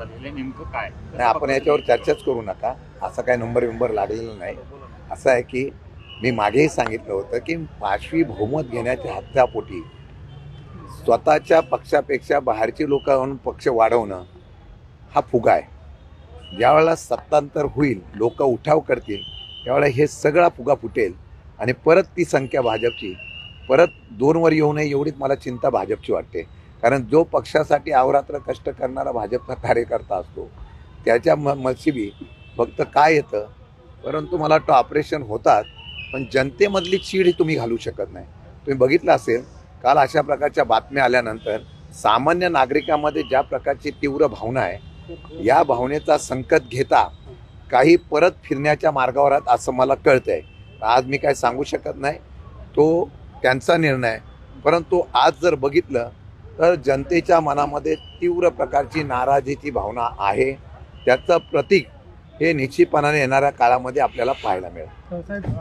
झालेलं आहे, नेमकं काय? नाही, आपण याच्यावर चर्चाच करू नका. असं काय नंबर लागलेला नाही. असं आहे की मी मागेही सांगितलं होतं की 5वी बहुमत घेण्याच्या हत्यापोटी स्वतःच्या पक्षापेक्षा बाहेरची लोक आणून पक्ष वाढवणं हा फुगा आहे. ज्यावेळेला सत्तांतर होईल, लोक उठाव करतील, त्यावेळेला हे सगळा फुगा फुटेल आणि परत ती संख्या भाजपची परत 2वर येऊ नये एवढीच मला चिंता भाजपची वाटते. कारण जो पक्षासाठी अहोरात्र कष्ट करणारा भाजपचा कार्यकर्ता असतो त्याच्या नशिबी फक्त काय येतं, परंतु मला वाटतं ऑपरेशन होतात, पण जनतेमधली चीड ही तुम्ही घालू शकत नाही. तुम्ही बघितलं असेल काल अशा प्रकारच्या बातम्या आल्यानंतर सामान्य नागरिकांमध्ये ज्या प्रकारची तीव्र भावना आहे, या भावनेचा संकट घेता काही परत फिरण्याच्या मार्गावर आहेत असं मला कळतंय. आज मी काय सांगू शकत नाही, तो त्यांचा निर्णय. परंतु आज जर बघितलं तर जनतेच्या मनामध्ये तीव्र प्रकारची नाराजीची भावना आहे. त्याचं प्रतीक हे निश्चितपणाने येणाऱ्या काळामध्ये आपल्याला पाहायला मिळेल.